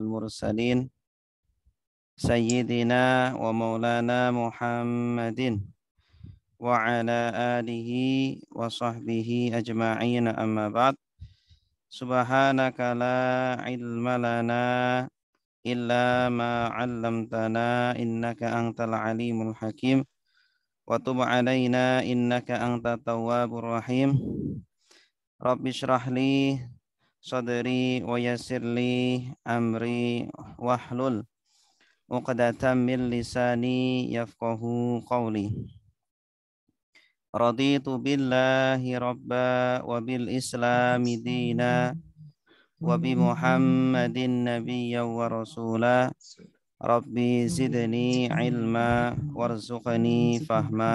المرسلين سيدنا ومولانا محمد وعلى آله وصحبه أجمعين أما بعد سبحانك لا علم لنا إلا ما علمتنا إنك أنت العليم الحكيم وتب علينا إنك أنت التواب الرحيم رب اشرح لي صدري ويسر لي أمري واحلل عقدة من لساني يفقه قولي رضيت بالله ربا وبالإسلام دينا وبمحمد نبيا ورسولا ربي زدني علما وارزقني فهما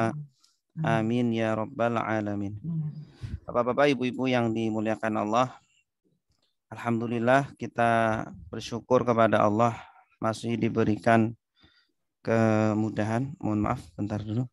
amin ya rabbal alamin. Bapak-bapak, ibu-ibu yang dimuliakan Allah, alhamdulillah kita bersyukur kepada Allah masih diberikan kemudahan. Mohon maaf, bentar dulu.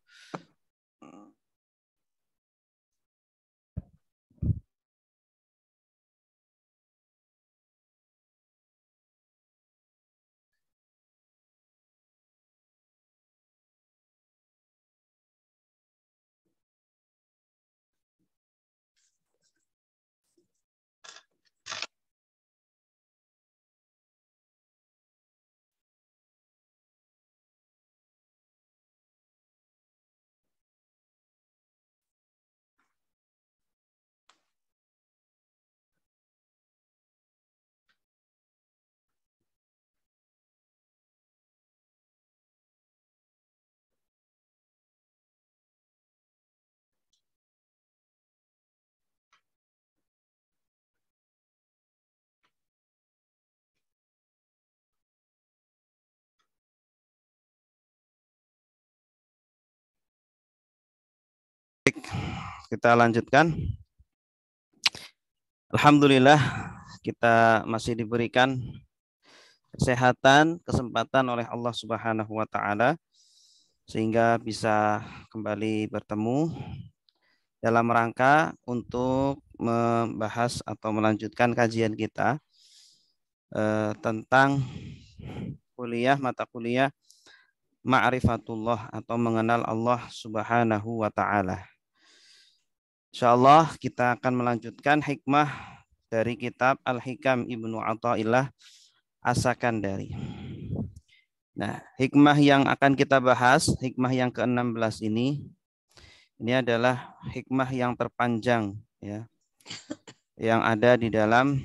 Kita lanjutkan. Alhamdulillah kita masih diberikan kesehatan, kesempatan oleh Allah Subhanahu wa taala sehingga bisa kembali bertemu dalam rangka untuk membahas atau melanjutkan kajian kita tentang mata kuliah Ma'rifatullah atau mengenal Allah Subhanahu wa taala. Insyaallah kita akan melanjutkan hikmah dari kitab Al-Hikam Ibnu Athaillah As-Sakandari. Nah, hikmah yang akan kita bahas, hikmah yang ke-16 ini adalah hikmah yang terpanjang ya, yang ada di dalam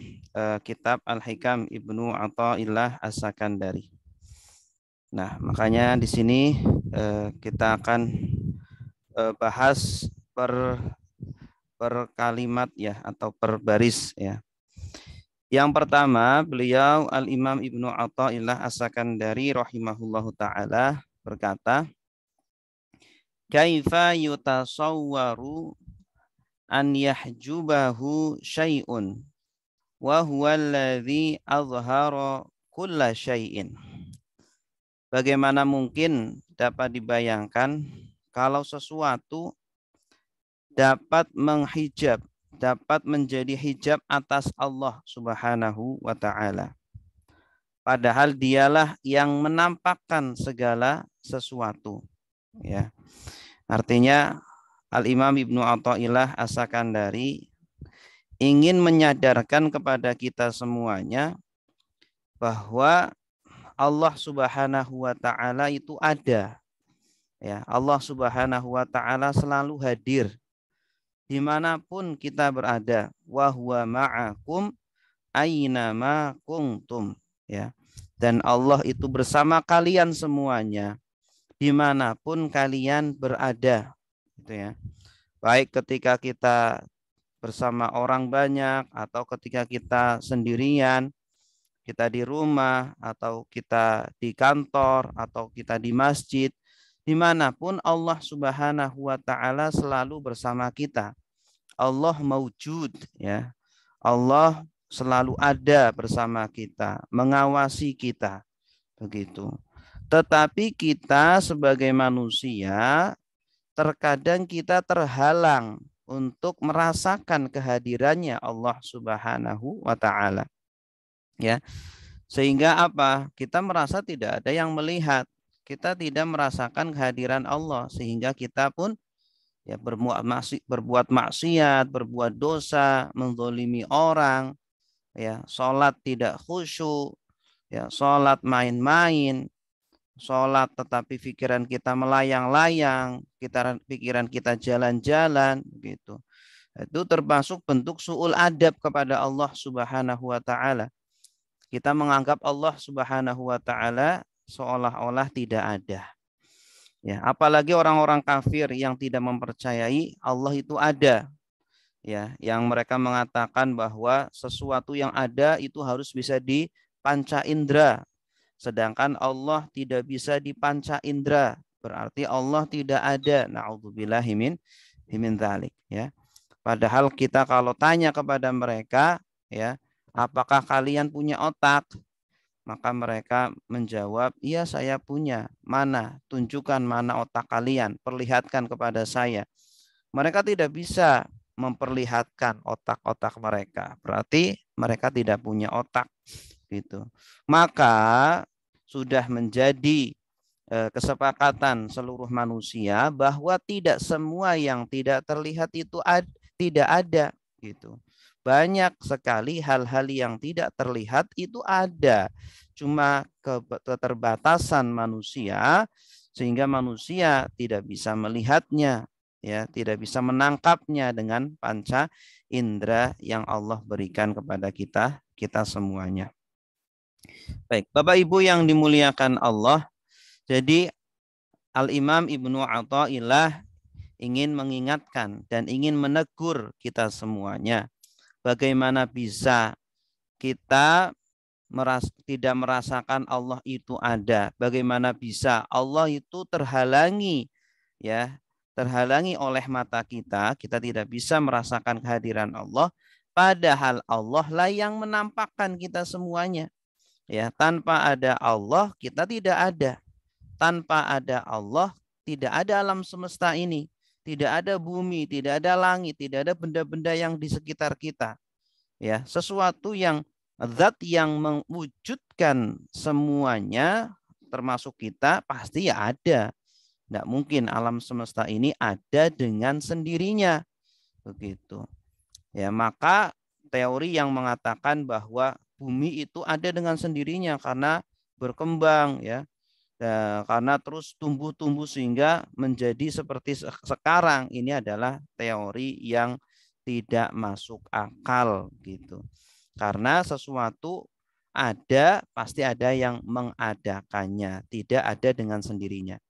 kitab Al-Hikam Ibnu Athaillah As-Sakandari. Nah, makanya di sini kita akan bahas per kalimat ya atau per baris ya. Yang pertama, beliau Al-Imam Ibnu Athaillah As-Sakandari rahimahullahu taala berkata, "Kaifa yutasawwaru an yahjubahu syai'un wa huwa alladhi azhara kulla syai'in." Bagaimana mungkin dapat dibayangkan kalau sesuatu dapat menghijab, dapat menjadi hijab atas Allah Subhanahu wa taala. Padahal dialah yang menampakkan segala sesuatu. Ya. Artinya Al-Imam Ibnu Athaillah As-Sakandari ingin menyadarkan kepada kita semuanya bahwa Allah Subhanahu wa taala itu ada. Ya, Allah Subhanahu wa taala selalu hadir dimanapun kita berada, wa huwa ma'akum aynama kuntum ya, dan Allah itu bersama kalian semuanya dimanapun kalian berada gitu ya, baik ketika kita bersama orang banyak atau ketika kita sendirian, kita di rumah atau kita di kantor atau kita di masjid, dimanapun Allah Subhanahu wa taala selalu bersama kita. Allah maujud ya. Allah selalu ada bersama kita, mengawasi kita. Begitu. Tetapi kita sebagai manusia terkadang kita terhalang untuk merasakan kehadirannya Allah Subhanahu wa taala. Ya. Sehingga apa? Kita merasa tidak ada yang melihat. Kita tidak merasakan kehadiran Allah, sehingga kita pun ya berbuat maksiat, berbuat dosa, menzalimi orang, ya, sholat tidak khusyuk, ya, sholat main-main, sholat tetapi pikiran kita melayang-layang, pikiran kita jalan-jalan, gitu. Itu termasuk bentuk su'ul adab kepada Allah Subhanahu wa taala. Kita menganggap Allah Subhanahu wa taala seolah-olah tidak ada. Ya, apalagi orang-orang kafir yang tidak mempercayai Allah itu ada. Ya, yang mereka mengatakan bahwa sesuatu yang ada itu harus bisa dipanca indera, sedangkan Allah tidak bisa dipanca indera. Berarti Allah tidak ada. Na'udzubillahi min dzalik, ya. Padahal kita kalau tanya kepada mereka, ya, apakah kalian punya otak? Maka mereka menjawab, iya saya punya. Mana? Tunjukkan mana otak kalian. Perlihatkan kepada saya. Mereka tidak bisa memperlihatkan otak-otak mereka. Berarti mereka tidak punya otak. Gitu. Maka sudah menjadi kesepakatan seluruh manusia bahwa tidak semua yang tidak terlihat itu tidak ada. Gitu. Banyak sekali hal-hal yang tidak terlihat itu ada. Cuma keterbatasan manusia sehingga manusia tidak bisa melihatnya, ya, tidak bisa menangkapnya dengan panca indera yang Allah berikan kepada kita semuanya. Baik, Bapak Ibu yang dimuliakan Allah, jadi Al-Imam Ibnu Athaillah ingin mengingatkan dan ingin menegur kita semuanya. Bagaimana bisa kita tidak merasakan Allah itu ada? Bagaimana bisa Allah itu terhalangi, ya, terhalangi oleh mata kita tidak bisa merasakan kehadiran Allah, padahal Allah lah yang menampakkan kita semuanya. Ya, tanpa ada Allah kita tidak ada. Tanpa ada Allah tidak ada alam semesta ini. Tidak ada bumi, tidak ada langit, tidak ada benda-benda yang di sekitar kita. Ya, sesuatu yang zat yang mewujudkan semuanya termasuk kita pasti ya ada. Tidak mungkin alam semesta ini ada dengan sendirinya. Begitu. Ya, maka teori yang mengatakan bahwa bumi itu ada dengan sendirinya karena berkembang, ya. Karena terus tumbuh-tumbuh sehingga menjadi seperti sekarang, ini adalah teori yang tidak masuk akal, gitu. Karena sesuatu ada pasti ada yang mengadakannya, tidak ada dengan sendirinya.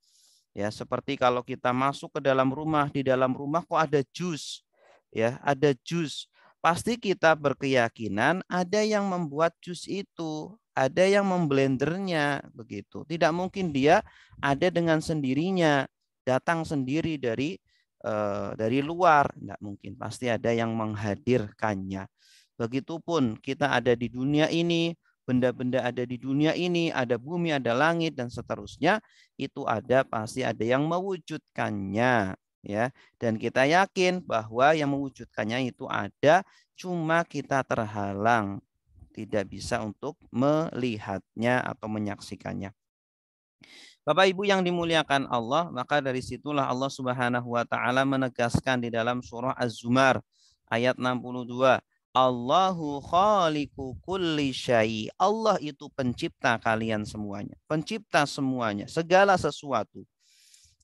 Ya, seperti kalau kita masuk ke dalam rumah, di dalam rumah kok ada jus, ya, ada jus. Pasti kita berkeyakinan ada yang membuat jus itu, ada yang memblendernya, begitu. Tidak mungkin dia ada dengan sendirinya, datang sendiri dari luar, tidak mungkin. Pasti ada yang menghadirkannya. Begitupun kita ada di dunia ini, benda-benda ada di dunia ini, ada bumi, ada langit dan seterusnya, itu ada pasti ada yang mewujudkannya, ya. Dan kita yakin bahwa yang mewujudkannya itu ada, cuma kita terhalang, tidak bisa untuk melihatnya atau menyaksikannya. Bapak Ibu yang dimuliakan Allah, maka dari situlah Allah Subhanahu wa taala menegaskan di dalam surah Az-Zumar ayat 62, Allahu khaliqu kulli syai. Allah itu pencipta kalian semuanya, pencipta semuanya, segala sesuatu.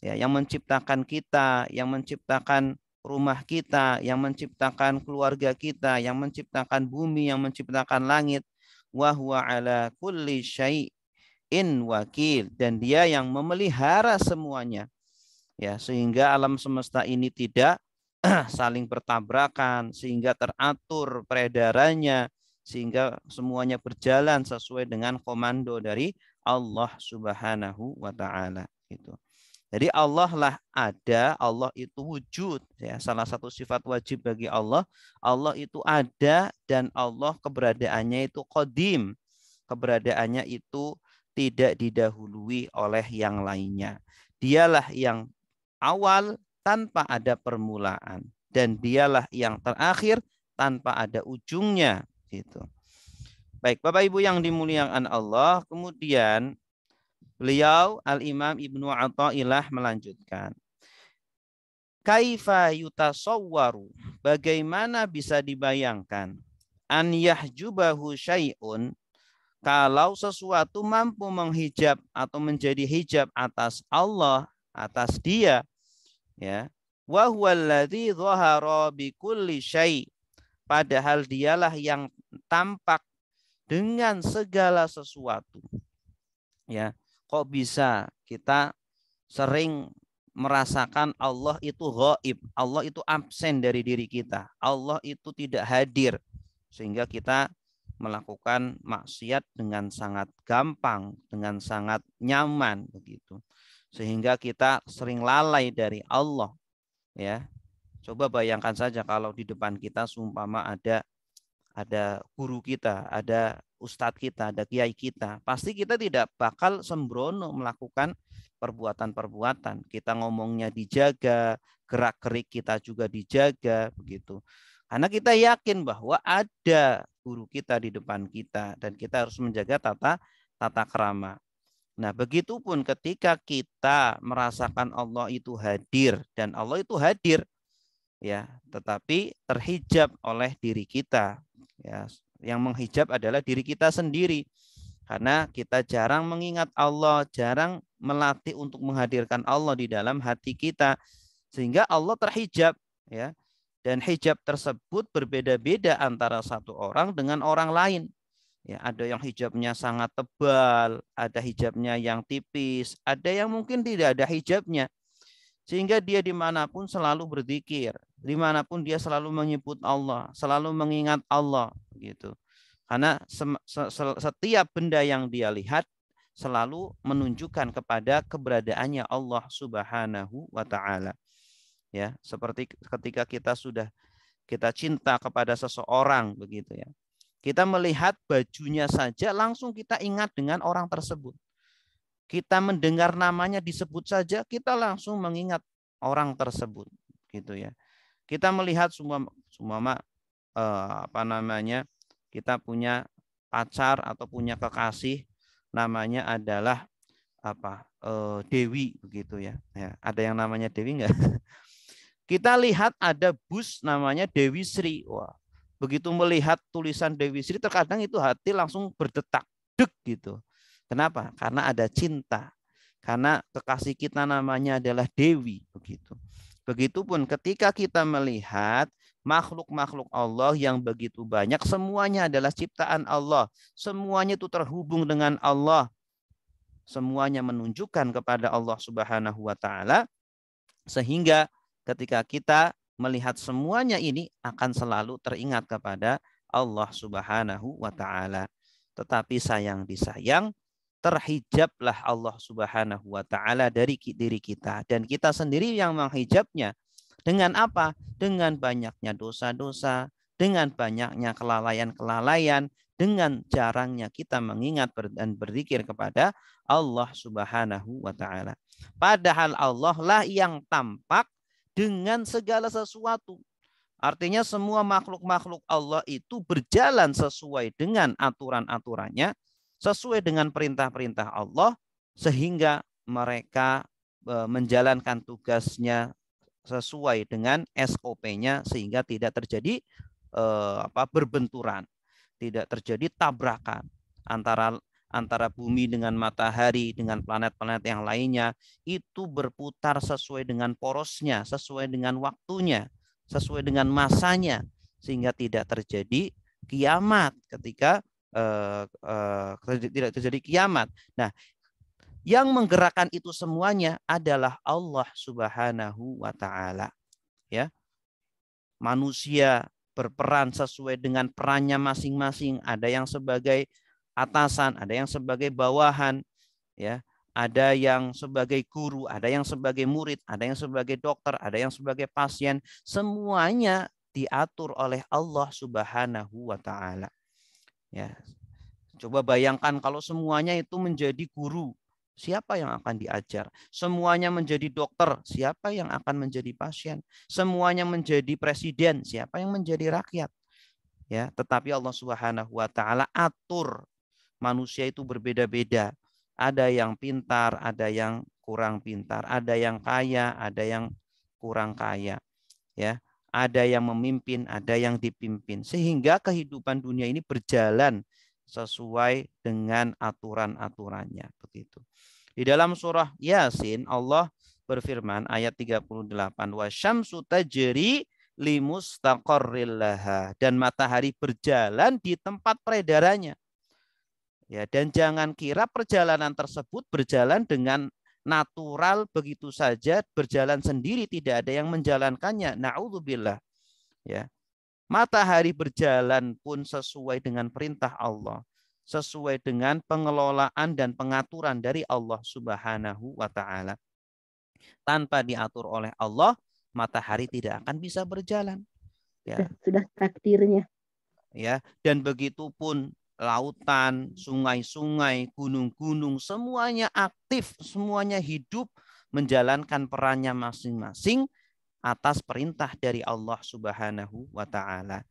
Ya, yang menciptakan kita, yang menciptakan rumah kita, yang menciptakan keluarga kita, yang menciptakan bumi, yang menciptakan langit. Wa huwa ala kulli syai'in wakil, dan dia yang memelihara semuanya. Ya, sehingga alam semesta ini tidak saling bertabrakan, sehingga teratur peredarannya, sehingga semuanya berjalan sesuai dengan komando dari Allah Subhanahu wa taala, gitu. Jadi Allah lah ada, Allah itu wujud, ya. Salah satu sifat wajib bagi Allah, Allah itu ada dan Allah keberadaannya itu qadim. Keberadaannya itu tidak didahului oleh yang lainnya. Dialah yang awal tanpa ada permulaan dan dialah yang terakhir tanpa ada ujungnya, gitu. Baik, Bapak Ibu yang dimuliakan Allah, kemudian beliau Al-Imam Ibnu Athaillah melanjutkan. Kaifa yutasawwaru, bagaimana bisa dibayangkan, an yahjubahu syai'un, kalau sesuatu mampu menghijab atau menjadi hijab atas Allah, atas dia, ya. Wa huwallazi dhahara bikulli syai', padahal dialah yang tampak dengan segala sesuatu. Ya, kok bisa kita sering merasakan Allah itu ghaib, Allah itu absen dari diri kita, Allah itu tidak hadir, sehingga kita melakukan maksiat dengan sangat gampang, dengan sangat nyaman begitu. Sehingga kita sering lalai dari Allah, ya. Coba bayangkan saja kalau di depan kita seumpama ada guru kita, ada ustadz kita, ada kiai kita, pasti kita tidak bakal sembrono melakukan perbuatan-perbuatan. Kita ngomongnya dijaga, gerak-gerik kita juga dijaga begitu. Karena kita yakin bahwa ada guru kita di depan kita dan kita harus menjaga tata krama. Nah, begitupun ketika kita merasakan Allah itu hadir dan Allah itu hadir, ya, tetapi terhijab oleh diri kita, ya. Yang menghijab adalah diri kita sendiri, karena kita jarang mengingat Allah, jarang melatih untuk menghadirkan Allah di dalam hati kita, sehingga Allah terhijab, ya. Dan hijab tersebut berbeda-beda antara satu orang dengan orang lain. Ya, ada yang hijabnya sangat tebal, ada hijabnya yang tipis, ada yang mungkin tidak ada hijabnya. Sehingga dia dimanapun selalu berzikir, dimanapun dia selalu menyebut Allah, selalu mengingat Allah, gitu. Karena setiap benda yang dia lihat selalu menunjukkan kepada keberadaannya Allah Subhanahu wa Ta'ala. Ya, seperti ketika kita cinta kepada seseorang begitu, ya. Kita melihat bajunya saja langsung kita ingat dengan orang tersebut. Kita mendengar namanya disebut saja kita langsung mengingat orang tersebut, gitu ya. Kita melihat semua kita punya pacar atau punya kekasih namanya adalah Dewi begitu ya. Ada yang namanya Dewi enggak? Kita lihat ada bus namanya Dewi Sri. Wah, begitu melihat tulisan Dewi Sri terkadang itu hati langsung berdetak deg gitu. Kenapa? Karena ada cinta. Karena kekasih kita namanya adalah Dewi begitu. Begitupun ketika kita melihat makhluk-makhluk Allah yang begitu banyak, semuanya adalah ciptaan Allah. Semuanya itu terhubung dengan Allah. Semuanya menunjukkan kepada Allah Subhanahu wa Ta'ala, sehingga ketika kita melihat semuanya ini akan selalu teringat kepada Allah Subhanahu wa Ta'ala. Tetapi sayang disayang, terhijablah Allah Subhanahu wa Ta'ala dari diri kita, dan kita sendiri yang menghijabnya. Dengan apa? Dengan banyaknya dosa-dosa, dengan banyaknya kelalaian-kelalaian, dengan jarangnya kita mengingat dan berzikir kepada Allah Subhanahu wa Ta'ala. Padahal Allah lah yang tampak dengan segala sesuatu. Artinya semua makhluk-makhluk Allah itu berjalan sesuai dengan aturan-aturannya, sesuai dengan perintah-perintah Allah, sehingga mereka menjalankan tugasnya sesuai dengan SOP-nya, sehingga tidak terjadi berbenturan, tidak terjadi tabrakan antara bumi dengan matahari, dengan planet-planet yang lainnya, itu berputar sesuai dengan porosnya, sesuai dengan waktunya, sesuai dengan masanya, sehingga tidak terjadi kiamat ketika tidak terjadi kiamat. Nah, yang menggerakkan itu semuanya adalah Allah Subhanahu wa Ta'ala. Ya. Manusia berperan sesuai dengan perannya masing-masing. Ada yang sebagai atasan, ada yang sebagai bawahan, ya, ada yang sebagai guru, ada yang sebagai murid, ada yang sebagai dokter, ada yang sebagai pasien. Semuanya diatur oleh Allah Subhanahu wa Ta'ala. Ya. Coba bayangkan kalau semuanya itu menjadi guru, siapa yang akan diajar? Semuanya menjadi dokter, siapa yang akan menjadi pasien? Semuanya menjadi presiden, siapa yang menjadi rakyat? Ya, tetapi Allah Subhanahu wa taala atur manusia itu berbeda-beda. Ada yang pintar, ada yang kurang pintar, ada yang kaya, ada yang kurang kaya, ya. Ada yang memimpin, ada yang dipimpin. Sehingga kehidupan dunia ini berjalan sesuai dengan aturan-aturannya, begitu. Di dalam surah Yasin Allah berfirman ayat 38, wa syamsu tajri limustaqarril laha, dan matahari berjalan di tempat peredarannya. Ya, dan jangan kira perjalanan tersebut berjalan dengan natural begitu saja, berjalan sendiri, tidak ada yang menjalankannya. Na'udzubillah. Ya. Matahari berjalan pun sesuai dengan perintah Allah, sesuai dengan pengelolaan dan pengaturan dari Allah Subhanahu wa taala. Tanpa diatur oleh Allah, matahari tidak akan bisa berjalan. Ya. Sudah takdirnya. Ya, dan begitu pun lautan, sungai-sungai, gunung-gunung, semuanya aktif, semuanya hidup menjalankan perannya masing-masing atas perintah dari Allah Subhanahu wa taala.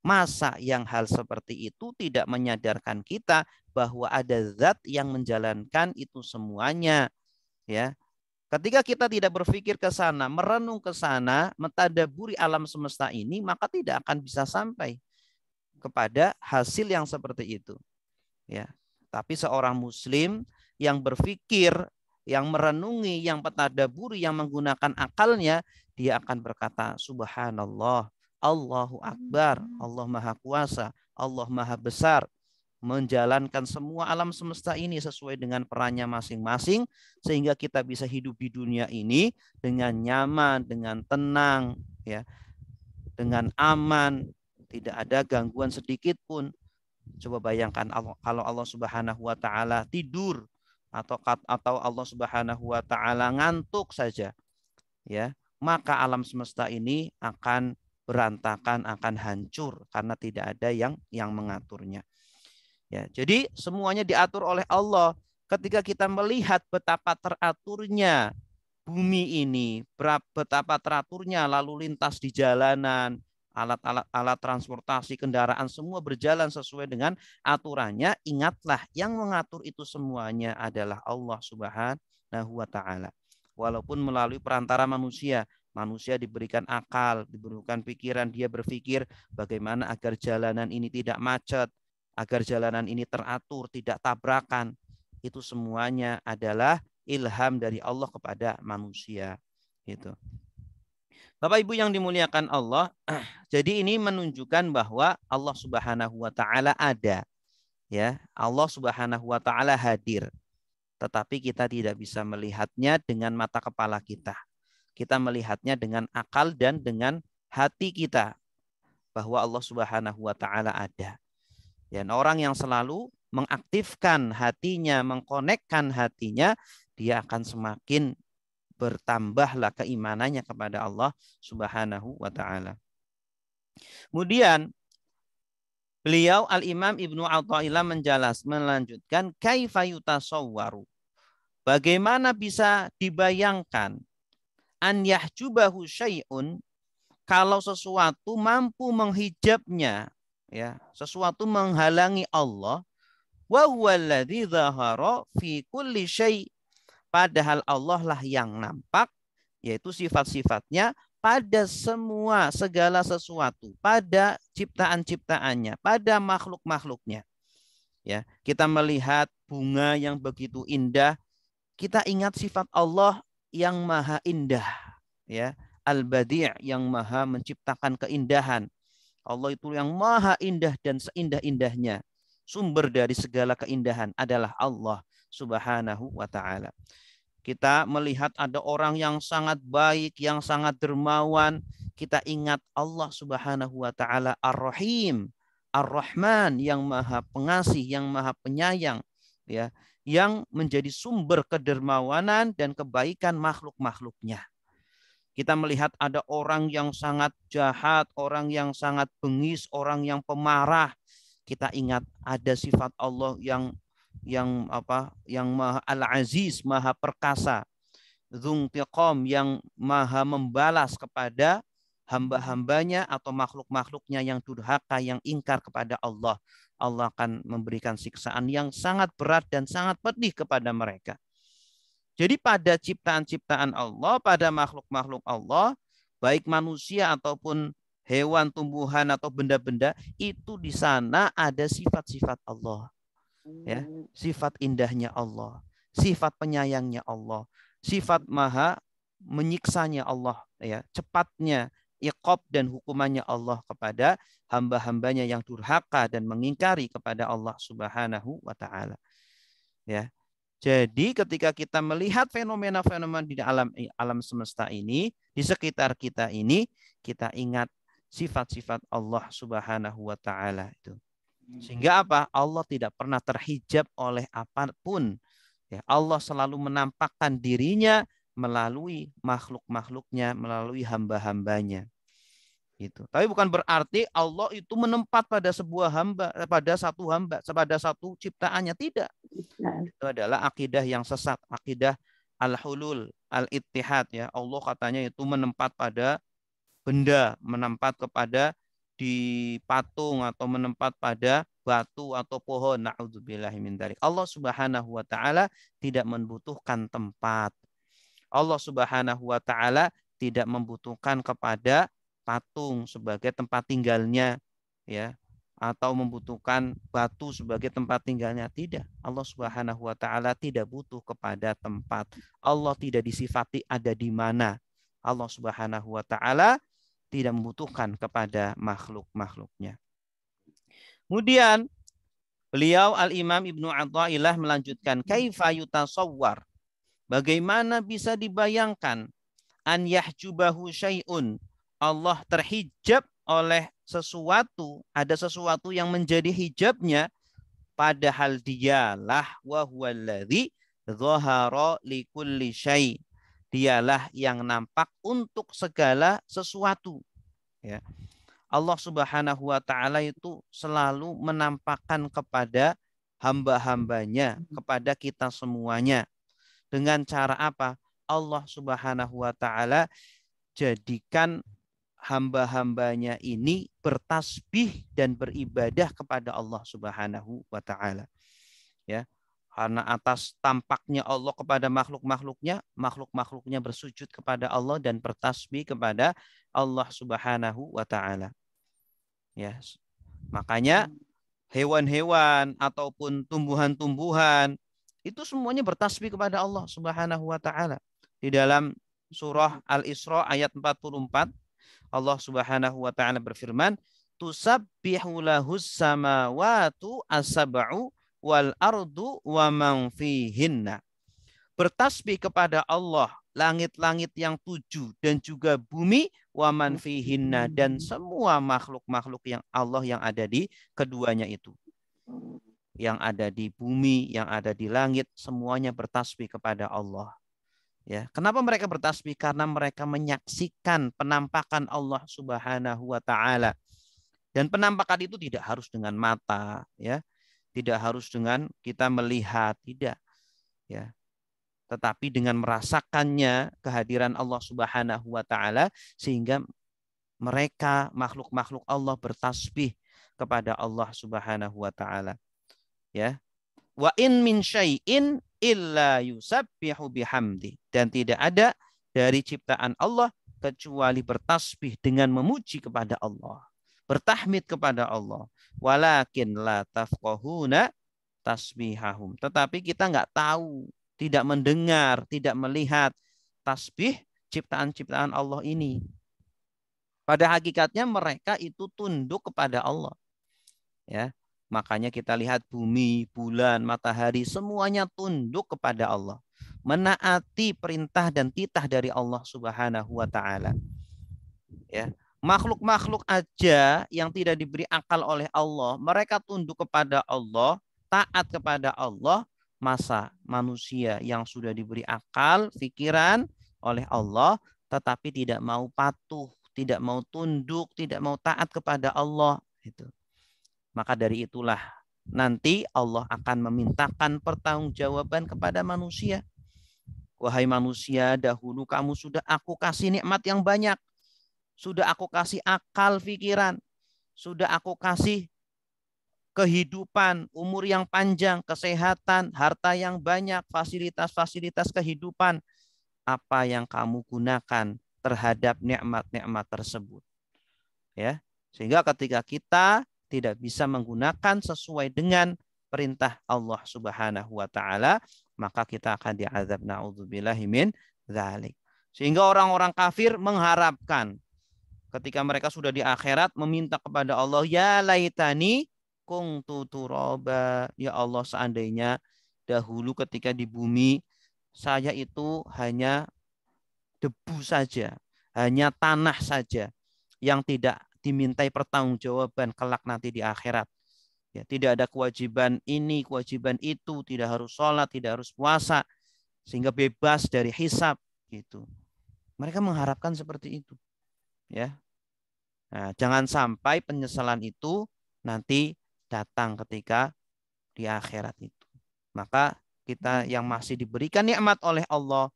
Masa yang hal seperti itu tidak menyadarkan kita bahwa ada zat yang menjalankan itu semuanya, ya. Ketika kita tidak berpikir ke sana, merenung ke sana, mentadaburi alam semesta ini, maka tidak akan bisa sampai kepada hasil yang seperti itu, ya. Tapi seorang muslim yang berpikir, yang merenungi, yang mentadaburi, yang menggunakan akalnya, dia akan berkata subhanallah, Allahu akbar, Allah maha kuasa, Allah maha besar, menjalankan semua alam semesta ini sesuai dengan perannya masing-masing, sehingga kita bisa hidup di dunia ini dengan nyaman, dengan tenang, ya, dengan aman, tidak ada gangguan sedikit pun. Coba bayangkan kalau Allah Subhanahu wa taala tidur atau Allah Subhanahu wa taala ngantuk saja, ya, maka alam semesta ini akan berantakan, akan hancur karena tidak ada yang mengaturnya. Ya, jadi semuanya diatur oleh Allah. Ketika kita melihat betapa teraturnya bumi ini, betapa teraturnya lalu lintas di jalanan, alat transportasi, kendaraan, semua berjalan sesuai dengan aturannya. Ingatlah yang mengatur itu semuanya adalah Allah Subhanahu wa taala. Walaupun melalui perantara manusia, manusia diberikan akal, diberikan pikiran, dia berpikir bagaimana agar jalanan ini tidak macet, agar jalanan ini teratur, tidak tabrakan. Itu semuanya adalah ilham dari Allah kepada manusia, gitu. Bapak Ibu yang dimuliakan Allah, jadi ini menunjukkan bahwa Allah Subhanahu wa taala ada, ya. Allah Subhanahu wa taala hadir. Tetapi kita tidak bisa melihatnya dengan mata kepala kita. Kita melihatnya dengan akal dan dengan hati kita bahwa Allah Subhanahu wa taala ada. Dan orang yang selalu mengaktifkan hatinya, mengkonekkan hatinya, dia akan semakin bertambahlah keimanannya kepada Allah Subhanahu wa taala. Kemudian beliau Al-Imam Ibnu Athaillah melanjutkan kaifa yutasawwaru. Bagaimana bisa dibayangkan an yahjubahu syai'un, kalau sesuatu mampu menghijabnya, ya, sesuatu menghalangi Allah, wa huwallazi dzahara fi kulli syai', padahal Allah lah yang nampak, yaitu sifat-sifatnya pada semua segala sesuatu, pada ciptaan-ciptaannya, pada makhluk-makhluknya. Ya, kita melihat bunga yang begitu indah, kita ingat sifat Allah yang maha indah, ya, Al-Badi' yang maha menciptakan keindahan. Allah itu yang maha indah dan seindah-indahnya. Sumber dari segala keindahan adalah Allah Subhanahu wa taala. Kita melihat ada orang yang sangat baik, yang sangat dermawan, kita ingat Allah Subhanahu wa taala Ar-Rahim, Ar-Rahman, yang maha pengasih, yang maha penyayang, ya, yang menjadi sumber kedermawanan dan kebaikan makhluk-makhluknya. Kita melihat ada orang yang sangat jahat, orang yang sangat bengis, orang yang pemarah. Kita ingat ada sifat Allah yang maha al-aziz, maha perkasa, dzuntiqam, yang maha membalas kepada hamba-hambanya atau makhluk-makhluknya yang durhaka, yang ingkar kepada Allah, Allah akan memberikan siksaan yang sangat berat dan sangat pedih kepada mereka. Jadi pada ciptaan-ciptaan Allah, pada makhluk-makhluk Allah, baik manusia ataupun hewan, tumbuhan atau benda-benda, itu di sana ada sifat-sifat Allah. Ya, sifat indahnya Allah, sifat penyayangnya Allah, sifat maha menyiksanya Allah, ya, cepatnya iqab dan hukumannya Allah kepada hamba-hambanya yang durhaka dan mengingkari kepada Allah Subhanahu wa taala. Ya. Jadi ketika kita melihat fenomena-fenomena di alam semesta ini, di sekitar kita ini, kita ingat sifat-sifat Allah Subhanahu wa taala itu. Sehingga apa? Allah tidak pernah terhijab oleh apapun. Ya, Allah selalu menampakkan dirinya melalui makhluk-makhluknya, melalui hamba-hambanya. Gitu. Tapi bukan berarti Allah itu menempat pada sebuah hamba, pada satu ciptaannya, tidak. Itu adalah akidah yang sesat, akidah al-hulul, al-ittihad, ya. Allah katanya itu menempat pada benda, menempat kepada di patung atau menempat pada batu atau pohon. Na'udzubillahi min dzalik. Allah Subhanahu wa taala tidak membutuhkan tempat. Allah Subhanahu wa taala tidak membutuhkan kepada patung sebagai tempat tinggalnya, ya, atau membutuhkan batu sebagai tempat tinggalnya. Tidak. Allah Subhanahu wa taala tidak butuh kepada tempat. Allah tidak disifati ada di mana. Allah Subhanahu wa taala tidak membutuhkan kepada makhluk-makhluknya. Kemudian beliau Al-Imam Ibnu Athaillah melanjutkan, kaifa yutasawwar, bagaimana bisa dibayangkan, an yahjubahu syai'un, Allah terhijab oleh sesuatu, ada sesuatu yang menjadi hijabnya, padahal dialah wa huwallazi dhahara likulli syai', dialah yang nampak untuk segala sesuatu. Ya. Allah Subhanahu wa taala itu selalu menampakkan kepada hamba-hambanya, kepada kita semuanya. Dengan cara apa? Allah Subhanahu wa taala jadikan hamba-hambanya ini bertasbih dan beribadah kepada Allah Subhanahu wa taala. Ya. Karena atas tampaknya Allah kepada makhluk-makhluknya, makhluk-makhluknya bersujud kepada Allah dan bertasbih kepada Allah Subhanahu wa taala. Ya. Makanya hewan-hewan ataupun tumbuhan-tumbuhan itu semuanya bertasbih kepada Allah Subhanahu wa taala. Di dalam surah Al-Isra ayat 44, Allah Subhanahu wa taala berfirman, "Tusabbihu lahus samawatu as-sab'u wal ardu wa man fihinna." Bertasbih kepada Allah langit-langit yang 7 dan juga bumi, wa man fihinna, dan semua makhluk-makhluk yang Allah yang ada di keduanya itu. Yang ada di bumi, yang ada di langit, semuanya bertasbih kepada Allah. Ya, kenapa mereka bertasbih? Karena mereka menyaksikan penampakan Allah Subhanahu wa taala. Dan penampakan itu tidak harus dengan mata, ya. Tidak harus dengan kita melihat, tidak. Ya. Tetapi dengan merasakannya kehadiran Allah Subhanahu wa taala, sehingga mereka makhluk-makhluk Allah bertasbih kepada Allah Subhanahu wa taala. Ya. Wa in min syai'in illa yusabbihu bihamdi, dan tidak ada dari ciptaan Allah kecuali bertasbih dengan memuji kepada Allah, bertahmid kepada Allah. Walakin la tafqahuna tasbihahum, tetapi kita nggak tahu, tidak mendengar, tidak melihat tasbih ciptaan-ciptaan Allah ini. Pada hakikatnya mereka itu tunduk kepada Allah. Ya. Makanya kita lihat bumi, bulan, matahari, semuanya tunduk kepada Allah. Menaati perintah dan titah dari Allah Subhanahu wa taala. Ya. Makhluk-makhluk aja yang tidak diberi akal oleh Allah, mereka tunduk kepada Allah, taat kepada Allah. Masa manusia yang sudah diberi akal, pikiran oleh Allah, tetapi tidak mau patuh, tidak mau tunduk, tidak mau taat kepada Allah. Itu. Maka dari itulah nanti Allah akan memintakan pertanggungjawaban kepada manusia. Wahai manusia, dahulu kamu sudah aku kasih nikmat yang banyak. sudah aku kasih akal pikiran, sudah aku kasih kehidupan, umur yang panjang, kesehatan, harta yang banyak, fasilitas-fasilitas kehidupan. Apa yang kamu gunakan terhadap nikmat-nikmat tersebut? Ya, sehingga ketika kita tidak bisa menggunakan sesuai dengan perintah Allah Subhanahu wa taala, maka kita akan diazab, naudzubillahi min dzalik. Sehingga orang-orang kafir mengharapkan ketika mereka sudah di akhirat meminta kepada Allah, ya laitani kungtu turaba, ya Allah seandainya dahulu ketika di bumi saya itu hanya debu saja, hanya tanah saja yang tidak dimintai pertanggungjawaban kelak nanti di akhirat. Ya, tidak ada kewajiban ini, kewajiban itu, tidak harus sholat, tidak harus puasa, sehingga bebas dari hisab gitu. Mereka mengharapkan seperti itu. Ya, nah, jangan sampai penyesalan itu nanti datang ketika di akhirat itu. Maka kita yang masih diberikan nikmat oleh Allah,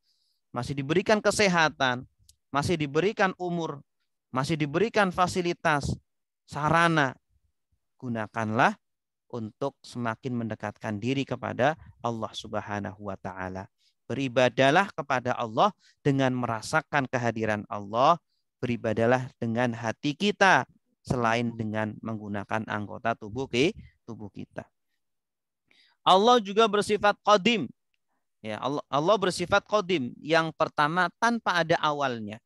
masih diberikan kesehatan, masih diberikan umur, masih diberikan fasilitas, sarana, gunakanlah untuk semakin mendekatkan diri kepada Allah Subhanahu wa taala. Beribadalah kepada Allah dengan merasakan kehadiran Allah, beribadalah dengan hati kita selain dengan menggunakan anggota tubuh kita. Allah juga bersifat qadim. Ya, Allah bersifat qadim. Yang pertama tanpa ada awalnya.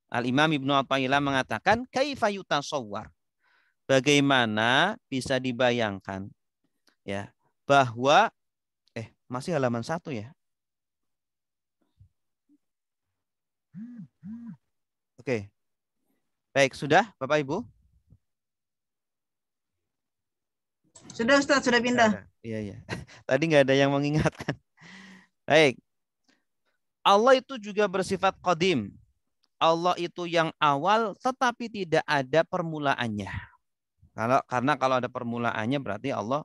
Al-Imam Ibnu Athaillah mengatakan kaifa yutasawwar. Bagaimana bisa dibayangkan ya bahwa masih halaman 1 ya. Oke. Baik, sudah Bapak Ibu? Sudah Ustaz, sudah pindah. Iya. Tadi nggak ada yang mengingatkan. Baik. Allah itu juga bersifat qadim. Allah itu yang awal tetapi tidak ada permulaannya. Karena kalau ada permulaannya berarti Allah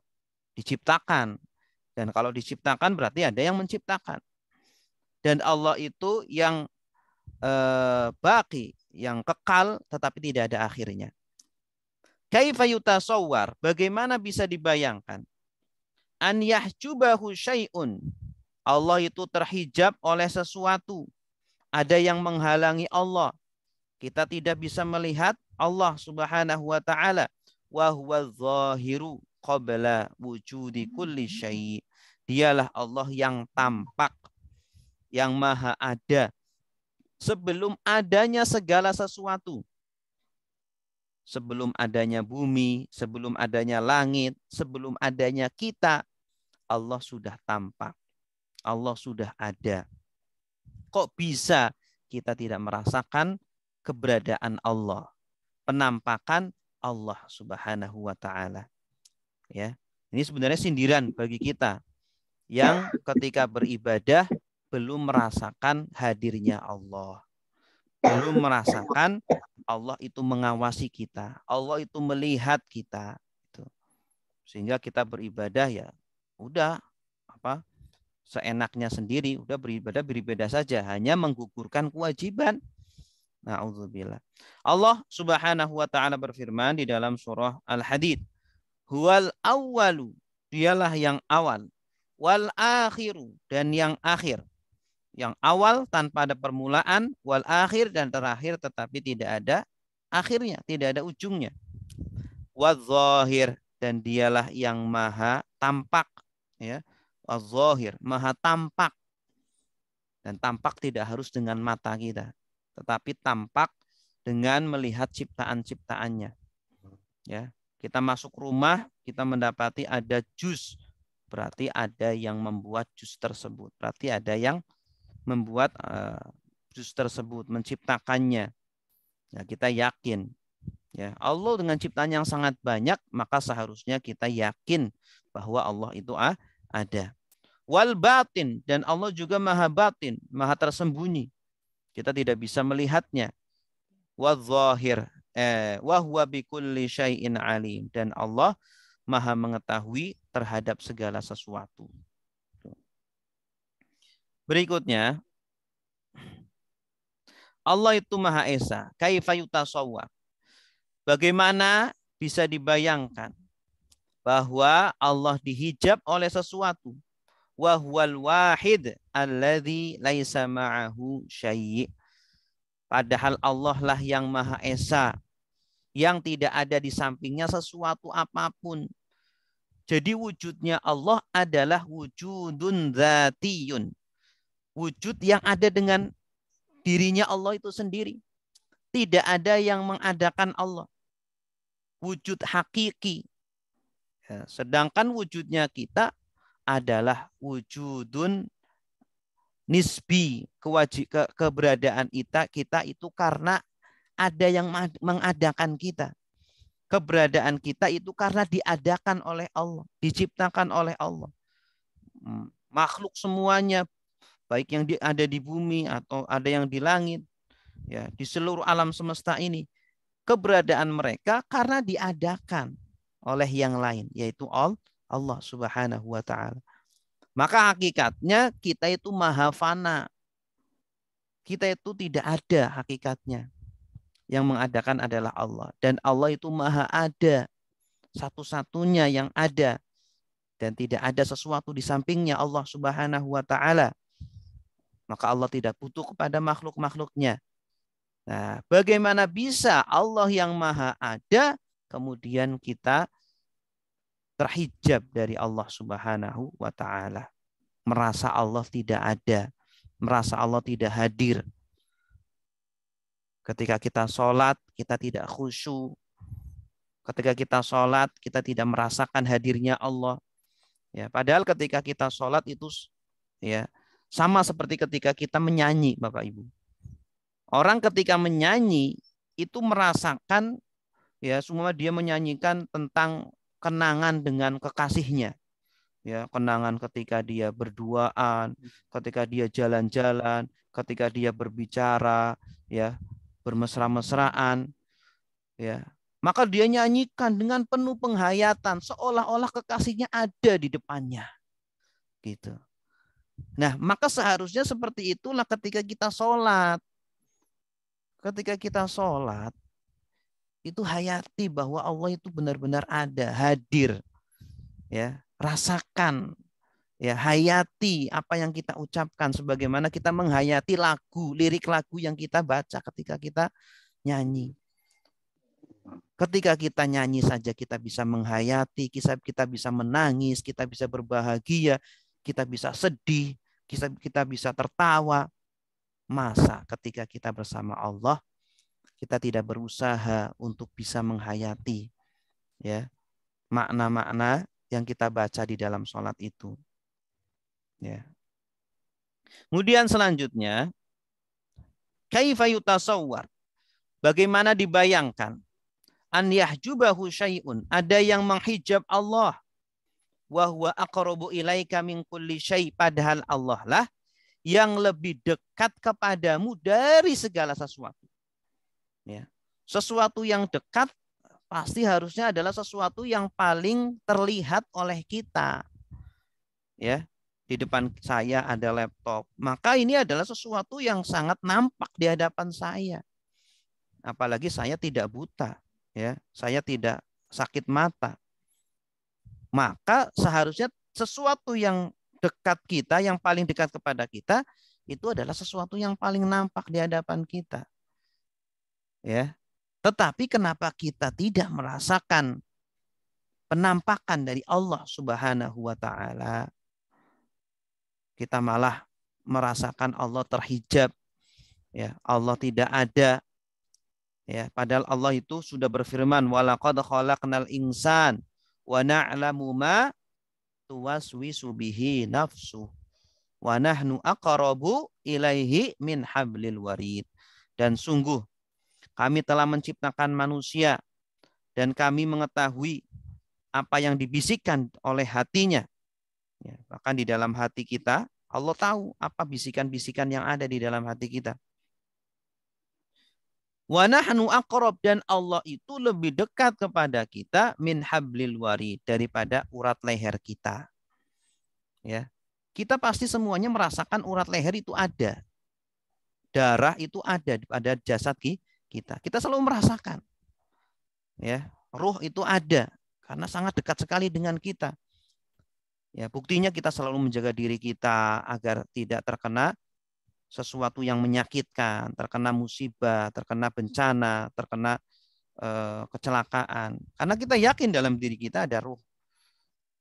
diciptakan. Dan kalau diciptakan berarti ada yang menciptakan. Dan Allah itu yang baqi, yang kekal tetapi tidak ada akhirnya. Kaifa yutasawwar? Bagaimana bisa dibayangkan? An yahjubahu syai'un. Allah itu terhijab oleh sesuatu. Ada yang menghalangi Allah. Kita tidak bisa melihat Allah Subhanahu wa taala. Wa huwa zahiru qabla wujudi kulli syai'. Dialah Allah yang tampak, yang maha ada sebelum adanya segala sesuatu. Sebelum adanya bumi, sebelum adanya langit, sebelum adanya kita, Allah sudah tampak. Allah sudah ada. Kok bisa kita tidak merasakan keberadaan Allah, penampakan Allah Subhanahu wa taala? Ya. Ini sebenarnya sindiran bagi kita yang ketika beribadah belum merasakan hadirnya Allah. Belum merasakan Allah itu mengawasi kita, Allah itu melihat kita, sehingga kita beribadah ya udah seenaknya sendiri, udah beribadah saja, hanya menggugurkan kewajiban. Na'udzubillah. Allah Subhanahu wa taala berfirman di dalam surah Al-Hadid, huwal awwalu, dialah yang awal, wal akhiru, dan yang akhir. Yang awal tanpa ada permulaan, wal akhir, dan terakhir tetapi tidak ada akhirnya, tidak ada ujungnya. Wadh-dhahir, dan dialah yang maha tampak, ya. Wadh-dhahir, maha tampak. Dan tampak tidak harus dengan mata kita, tetapi tampak dengan melihat ciptaan-ciptaannya. Ya, kita masuk rumah, kita mendapati ada jus, berarti ada yang membuat jus tersebut, berarti ada yang membuat jus tersebut, menciptakannya. Ya, kita yakin. Ya, Allah dengan ciptaan yang sangat banyak, maka seharusnya kita yakin bahwa Allah itu ada. Wal batin, dan Allah juga maha batin, maha tersembunyi. Kita tidak bisa melihatnya. Wadh-dhahir, wa huwa bikulli syai'in alim, dan Allah maha mengetahui terhadap segala sesuatu. Berikutnya, Allah itu Maha Esa. Kaifa yutasawwar. Bagaimana bisa dibayangkan bahwa Allah dihijab oleh sesuatu. Wa huwal wahid alladzi laisa ma'ahu syai'. Padahal Allah lah yang Maha Esa, yang tidak ada di sampingnya sesuatu apapun. Jadi wujudnya Allah adalah wujudun dzatiyun. Wujud yang ada dengan dirinya Allah itu sendiri. Tidak ada yang mengadakan Allah. Wujud hakiki. Ya, sedangkan wujudnya kita adalah wujudun nisbi. Keberadaan kita itu karena ada yang mengadakan kita. Keberadaan kita itu karena diadakan oleh Allah, diciptakan oleh Allah. Makhluk semuanya, baik yang ada di bumi atau ada yang di langit, ya, di seluruh alam semesta ini, keberadaan mereka karena diadakan oleh yang lain, yaitu Allah Subhanahu wa Ta'ala. Maka hakikatnya kita itu maha fana. Kita itu tidak ada hakikatnya. Yang mengadakan adalah Allah. Dan Allah itu maha ada. Satu-satunya yang ada. Dan tidak ada sesuatu di sampingnya Allah Subhanahu wa Ta'ala. Maka Allah tidak butuh kepada makhluk-makhluknya. Nah, bagaimana bisa Allah yang maha ada, kemudian kita terhijab dari Allah Subhanahu wa Ta'ala. Merasa Allah tidak ada. Merasa Allah tidak hadir. Ketika kita sholat, kita tidak khusyuk. Ketika kita sholat, kita tidak merasakan hadirnya Allah. Ya, padahal ketika kita sholat itu ya sama seperti ketika kita menyanyi, Bapak Ibu. Orang ketika menyanyi itu merasakan, ya, semua dia menyanyikan tentang kenangan dengan kekasihnya. Ya, kenangan ketika dia berduaan, ketika dia jalan-jalan, ketika dia berbicara, ya, bermesra-mesraan, ya, maka dia nyanyikan dengan penuh penghayatan seolah-olah kekasihnya ada di depannya, gitu. Nah, maka seharusnya seperti itulah ketika kita sholat. Ketika kita sholat, itu hayati bahwa Allah itu benar-benar ada, hadir, ya, rasakan, ya, hayati apa yang kita ucapkan sebagaimana kita menghayati lagu, lirik lagu yang kita baca ketika kita nyanyi. Ketika kita nyanyi saja kita bisa menghayati, kita bisa menangis, kita bisa berbahagia, kita bisa sedih, kita bisa tertawa. Masa ketika kita bersama Allah kita tidak berusaha untuk bisa menghayati, ya, makna-makna yang kita baca di dalam sholat itu. Ya. Kemudian selanjutnya, kaifa yutasawwar? Bagaimana dibayangkan? An yahjubahu syai'un. Ada yang menghijab Allah. Wa huwa aqrabu ilaika min kulli syai'. Padahal Allah lah yang lebih dekat kepadamu dari segala sesuatu. Ya. Sesuatu yang dekat pasti harusnya adalah sesuatu yang paling terlihat oleh kita. Ya. Di depan saya ada laptop, maka ini adalah sesuatu yang sangat nampak di hadapan saya. Apalagi saya tidak buta, ya, saya tidak sakit mata. Maka seharusnya sesuatu yang dekat kita, yang paling dekat kepada kita, itu adalah sesuatu yang paling nampak di hadapan kita. Ya, tetapi kenapa kita tidak merasakan penampakan dari Allah Subhanahu wa Ta'ala? Kita malah merasakan Allah terhijab, ya, Allah tidak ada, ya, padahal Allah itu sudah berfirman walaqad khalaqnal insan wa na'lamu ma tuwaswisu bihi nafsu wa nahnu aqrabu ilaihi min hablil warid. Dan sungguh kami telah menciptakan manusia dan kami mengetahui apa yang dibisikkan oleh hatinya. Ya, bahkan di dalam hati kita, Allah tahu apa bisikan-bisikan yang ada di dalam hati kita. Wa nahnu aqrab, dan Allah itu lebih dekat kepada kita min hablil warid, daripada urat leher kita. Ya. Kita pasti semuanya merasakan urat leher itu ada. darah itu ada pada jasad kita. Kita selalu merasakan. Ya, ruh itu ada karena sangat dekat sekali dengan kita. Ya, buktinya kita selalu menjaga diri kita agar tidak terkena sesuatu yang menyakitkan, terkena musibah, terkena bencana, terkena kecelakaan. Karena kita yakin dalam diri kita ada ruh.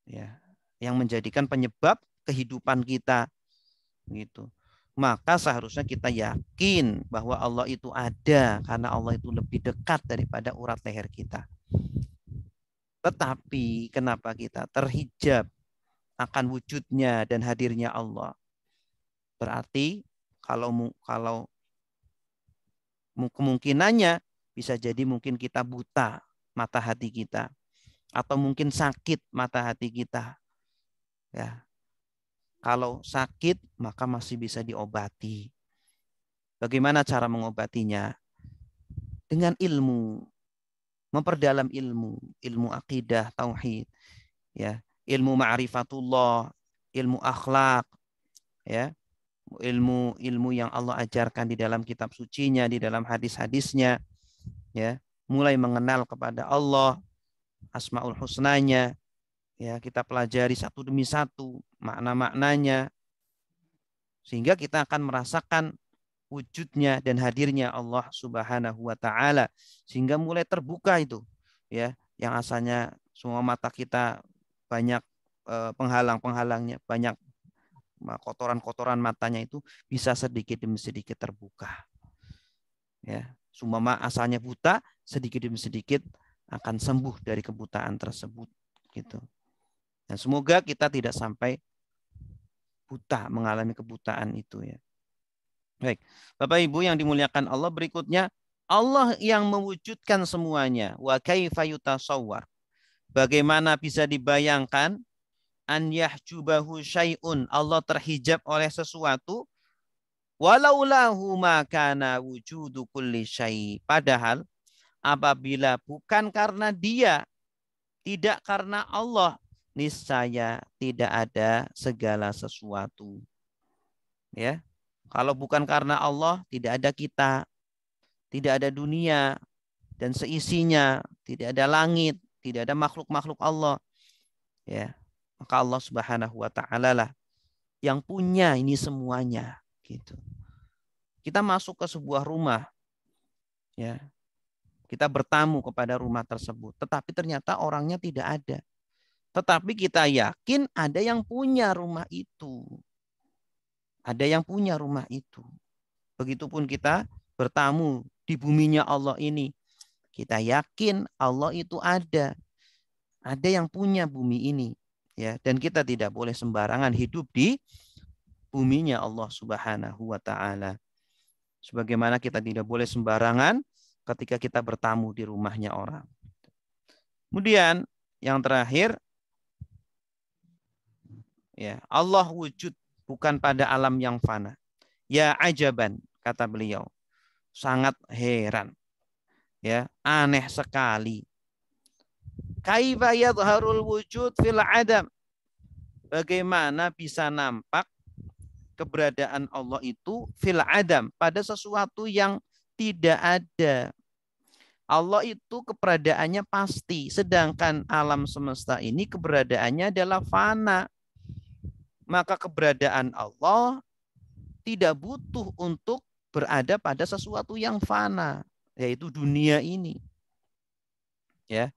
Ya, yang menjadikan penyebab kehidupan kita gitu. Maka seharusnya kita yakin bahwa Allah itu ada karena Allah itu lebih dekat daripada urat leher kita. Tetapi kenapa kita terhijab akan wujudnya dan hadirnya Allah? Berarti kalau kemungkinannya bisa jadi mungkin kita buta mata hati kita atau mungkin sakit mata hati kita. Ya. Kalau sakit maka masih bisa diobati. Bagaimana cara mengobatinya? Dengan ilmu, memperdalam ilmu akidah, tauhid, ya, ilmu ma'rifatullah, ilmu akhlak, ya, ilmu yang Allah ajarkan di dalam kitab sucinya, di dalam hadis-hadisnya, ya, mulai mengenal kepada Allah, asmaul husnanya, ya, kita pelajari satu demi satu makna-maknanya, sehingga kita akan merasakan wujudnya dan hadirnya Allah Subhanahu wa taala, sehingga mulai terbuka itu, ya, yang asalnya semua mata kita banyak penghalang-penghalangnya, banyak kotoran-kotoran matanya itu bisa sedikit demi sedikit terbuka. Ya, sumama asalnya buta, sedikit demi sedikit akan sembuh dari kebutaan tersebut gitu. Dan semoga kita tidak sampai buta, mengalami kebutaan itu ya. Baik, Bapak Ibu yang dimuliakan Allah, berikutnya Allah yang mewujudkan semuanya. Wa kaifa yutasawwar. Bagaimana bisa dibayangkan an yahjubahu syai'un, Allah terhijab oleh sesuatu, walaulahu ma kana wujudu kulli syai'. Padahal apabila bukan karena dia, tidak karena Allah, niscaya tidak ada segala sesuatu. Ya. Kalau bukan karena Allah, tidak ada kita, tidak ada dunia dan seisinya, tidak ada langit, tidak ada makhluk-makhluk Allah. Ya, maka Allah Subhanahu wa taala lah yang punya ini semuanya gitu. Kita masuk ke sebuah rumah, ya. Kita bertamu kepada rumah tersebut, tetapi ternyata orangnya tidak ada. Tetapi kita yakin ada yang punya rumah itu. Ada yang punya rumah itu. Begitupun kita bertamu di buminya Allah ini. Kita yakin Allah itu ada. Ada yang punya bumi ini. Ya, dan kita tidak boleh sembarangan hidup di buminya Allah Subhanahu wa taala. Sebagaimana kita tidak boleh sembarangan ketika kita bertamu di rumahnya orang. Kemudian yang terakhir, ya, Allah wujud bukan pada alam yang fana. Ya ajaban, kata beliau. Sangat heran. Ya, aneh sekali. Kaifa yadharul wujud fil adam. Bagaimana bisa nampak keberadaan Allah itu fil adam, pada sesuatu yang tidak ada. Allah itu keberadaannya pasti, sedangkan alam semesta ini keberadaannya adalah fana. Maka keberadaan Allah tidak butuh untuk berada pada sesuatu yang fana, yaitu dunia ini. Ya.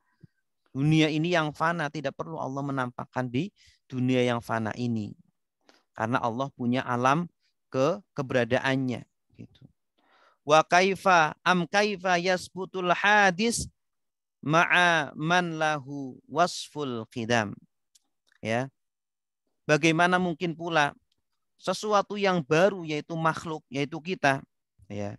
Dunia ini yang fana, tidak perlu Allah menampakkan di dunia yang fana ini. Karena Allah punya alam keberadaannya gitu. Wa kaifa yasbutul hadis ma'a man lahu wasful qidam. Ya. Bagaimana mungkin pula sesuatu yang baru, yaitu makhluk, yaitu kita, ya,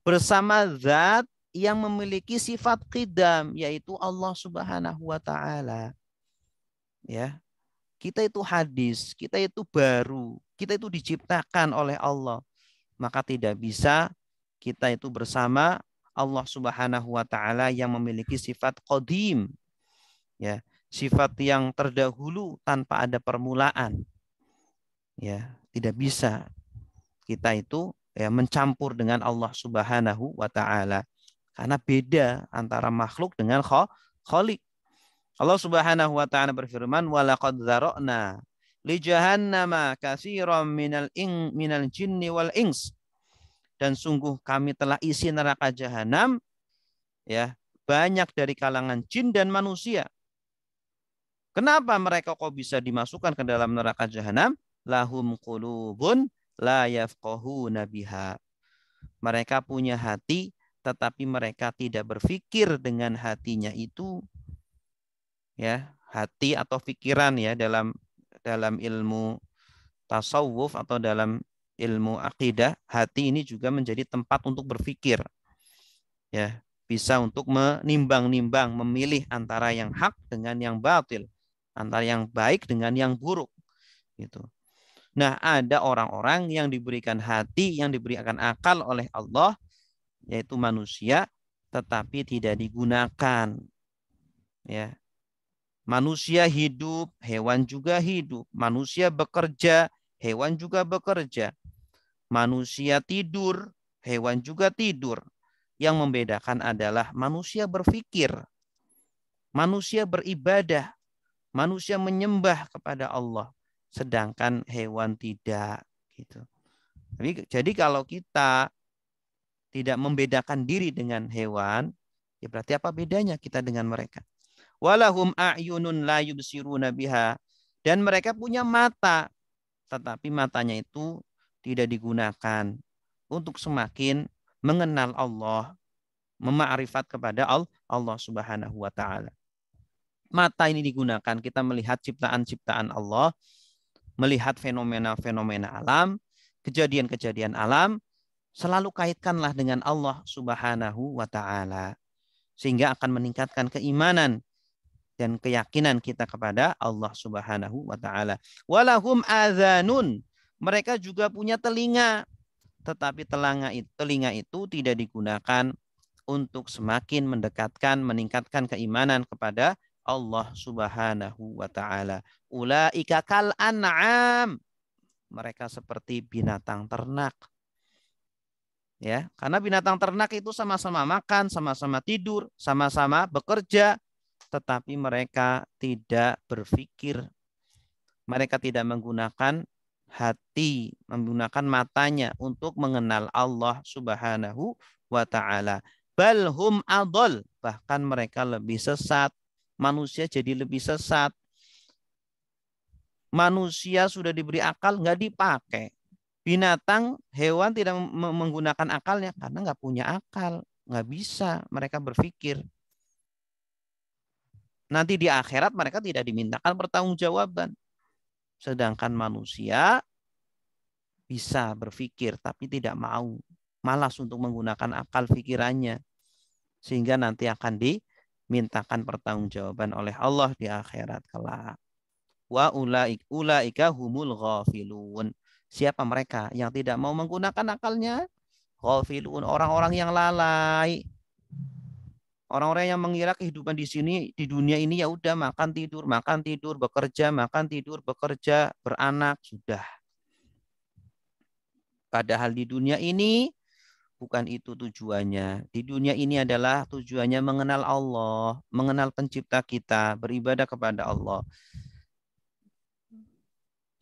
bersama zat yang memiliki sifat qidam, yaitu Allah Subhanahu wa taala. Ya. Kita itu hadis, kita itu baru, kita itu diciptakan oleh Allah. Maka tidak bisa kita itu bersama Allah Subhanahu wa taala yang memiliki sifat qadim. Ya, sifat yang terdahulu tanpa ada permulaan. Ya, tidak bisa kita itu ya mencampur dengan Allah Subhanahu wa taala. Karena beda antara makhluk dengan khaliq. Allah Subhanahu wa taala berfirman, "Wa laqad dzara'na li jahannama katsiran minal jinni wal ins." Dan sungguh kami telah isi neraka jahanam ya, banyak dari kalangan jin dan manusia. Kenapa mereka kok bisa dimasukkan ke dalam neraka jahanam? Lahum qulubun la yafqahuna biha. Mereka punya hati tetapi mereka tidak berpikir dengan hatinya itu, ya, hati atau pikiran ya, dalam ilmu tasawuf atau dalam ilmu akidah, hati ini juga menjadi tempat untuk berpikir, ya, bisa untuk menimbang-nimbang, memilih antara yang hak dengan yang batil, antara yang baik dengan yang buruk, gitu. Nah, ada orang-orang yang diberikan hati, yang diberikan akal oleh Allah, yaitu manusia, tetapi tidak digunakan, ya. Manusia hidup, hewan juga hidup. Manusia bekerja, hewan juga bekerja. Manusia tidur, hewan juga tidur. Yang membedakan adalah manusia berpikir, manusia beribadah, manusia menyembah kepada Allah, sedangkan hewan tidak, gitu. Jadi kalau kita tidak membedakan diri dengan hewan, ya berarti apa bedanya kita dengan mereka? Walahum a'yunun la yubsiruna biha. Dan mereka punya mata, tetapi matanya itu tidak digunakan untuk semakin mengenal Allah, memakrifat kepada Allah Subhanahu wa taala. Mata ini digunakan kita melihat ciptaan-ciptaan Allah, melihat fenomena-fenomena alam, kejadian-kejadian alam, selalu kaitkanlah dengan Allah Subhanahu wa taala, sehingga akan meningkatkan keimanan dan keyakinan kita kepada Allah Subhanahu wa taala. Walahum adzanun. Mereka juga punya telinga, tetapi telinga itu tidak digunakan untuk semakin mendekatkan, meningkatkan keimanan kepada Allah Subhanahu wa taala. Ulaika kal an'am. Mereka seperti binatang ternak. Ya, karena binatang ternak itu sama-sama makan, sama-sama tidur, sama-sama bekerja, tetapi mereka tidak berpikir. Mereka tidak menggunakan hati, menggunakan matanya untuk mengenal Allah Subhanahu wa taala. Balhum adol, bahkan mereka lebih sesat. Manusia jadi lebih sesat. Manusia sudah diberi akal, nggak dipakai. Binatang, hewan tidak menggunakan akalnya karena nggak punya akal, nggak bisa mereka berpikir. Nanti di akhirat mereka tidak dimintakan pertanggungjawaban. Sedangkan manusia bisa berpikir tapi tidak mau, malas untuk menggunakan akal pikirannya, sehingga nanti akan dimintakan pertanggungjawaban oleh Allah di akhirat kelak. Wa ulaika humul ghafilun. Siapa mereka yang tidak mau menggunakan akalnya? Ghafilun, orang-orang yang lalai. Orang-orang yang mengira kehidupan di sini, di dunia ini ya udah makan tidur, bekerja, makan tidur, bekerja, beranak, sudah. Padahal di dunia ini bukan itu tujuannya. Di dunia ini adalah tujuannya mengenal Allah, mengenal pencipta kita, beribadah kepada Allah.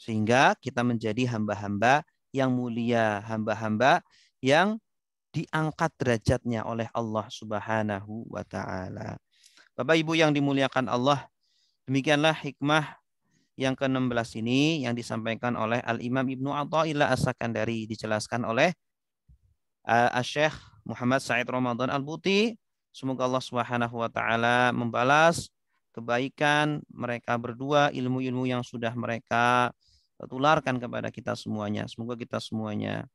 Sehingga kita menjadi hamba-hamba yang mulia, hamba-hamba yang diangkat derajatnya oleh Allah Subhanahu wa taala. Bapak Ibu yang dimuliakan Allah, demikianlah hikmah yang ke-16 ini yang disampaikan oleh Al-Imam Ibnu Athaillah As-Sakandari, dijelaskan oleh Syekh Muhammad Said Ramadan Al-Buti. Semoga Allah Subhanahu wa taala membalas kebaikan mereka berdua, ilmu-ilmu yang sudah mereka tularkan kepada kita semuanya. Semoga kita semuanya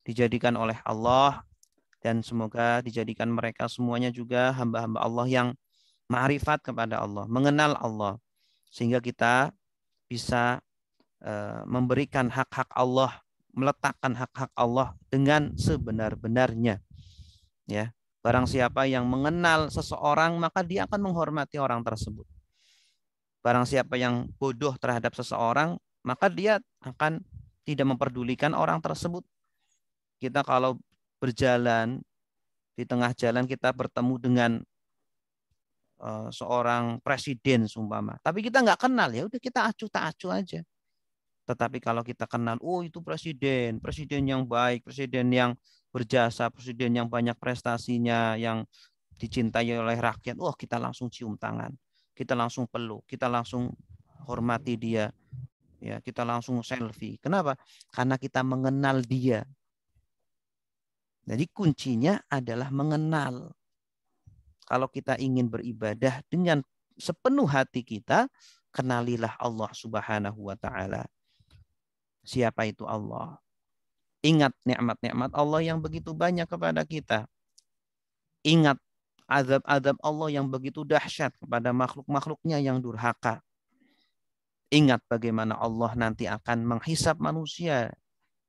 dijadikan oleh Allah, dan semoga dijadikan mereka semuanya juga hamba-hamba Allah yang ma'rifat kepada Allah, mengenal Allah, sehingga kita bisa memberikan hak-hak Allah, meletakkan hak-hak Allah dengan sebenar-benarnya. Ya, barang siapa yang mengenal seseorang, maka dia akan menghormati orang tersebut. Barang siapa yang bodoh terhadap seseorang, maka dia akan tidak memperdulikan orang tersebut. Kita kalau berjalan di tengah jalan kita bertemu dengan seorang presiden seumpama, tapi kita nggak kenal, ya udah kita acuh tak acuh aja. Tetapi kalau kita kenal, oh itu presiden yang baik, presiden yang berjasa, presiden yang banyak prestasinya, yang dicintai oleh rakyat, wah kita langsung cium tangan, kita langsung peluk, kita langsung hormati dia, ya kita langsung selfie. Kenapa? Karena kita mengenal dia. Jadi kuncinya adalah mengenal. Kalau kita ingin beribadah dengan sepenuh hati kita, kenalilah Allah Subhanahu wa taala. Siapa itu Allah? Ingat nikmat-nikmat Allah yang begitu banyak kepada kita. Ingat azab-azab Allah yang begitu dahsyat kepada makhluk-makhluknya yang durhaka. Ingat bagaimana Allah nanti akan menghisab manusia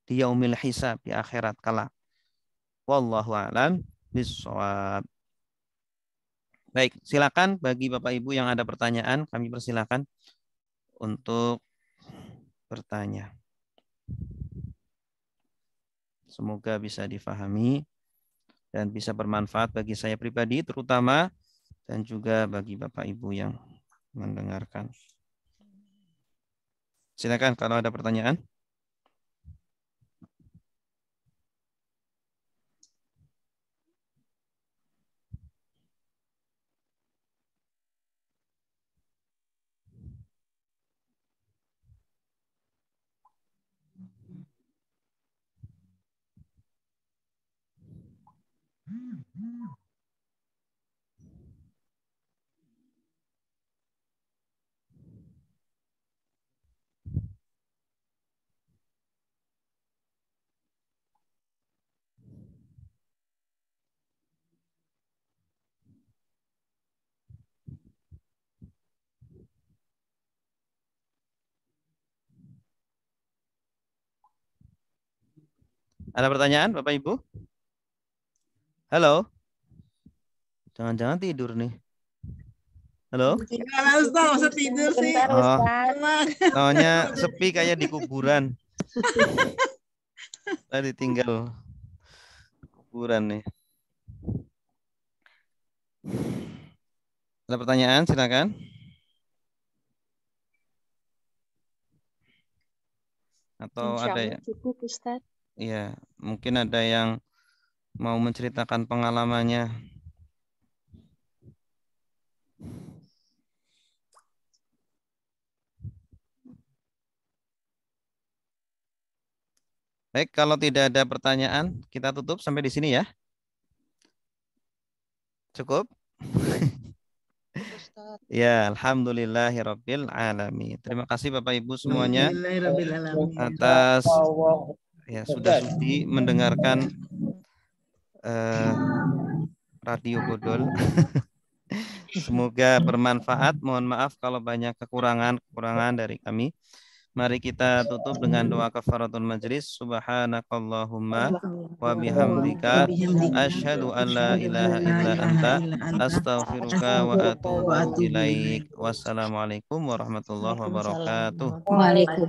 di yaumil hisab, di akhirat kelak. Wallahu a'lam bishawab. Baik, silakan bagi Bapak Ibu yang ada pertanyaan, kami persilakan untuk bertanya. Semoga bisa difahami dan bisa bermanfaat bagi saya pribadi terutama, dan juga bagi Bapak Ibu yang mendengarkan. Silakan kalau ada pertanyaan. Ada pertanyaan Bapak Ibu? Halo? Jangan-jangan tidur nih. Halo? Masa tidur sih. Oh, soalnya sepi kayak di kuburan. Tadi tinggal kuburan nih. Ada pertanyaan? Silakan. Atau ada ya? Cukup, Ustaz. Iya, mungkin ada yang mau menceritakan pengalamannya. Baik, kalau tidak ada pertanyaan, kita tutup sampai di sini ya. Cukup? Ya, alhamdulillahirabbil alamin. Terima kasih Bapak Ibu semuanya atas ya sudah sudi mendengarkan Radio Godol. Semoga bermanfaat. Mohon maaf kalau banyak kekurangan dari kami. Mari kita tutup dengan doa kafaratul majlis. Subhanakallahumma wa bihamdika asyhadu an la ilaha illa anta astaghfiruka wa atubu ilaik. Wassalamualaikum warahmatullahi wabarakatuh. Waalaikumsalam.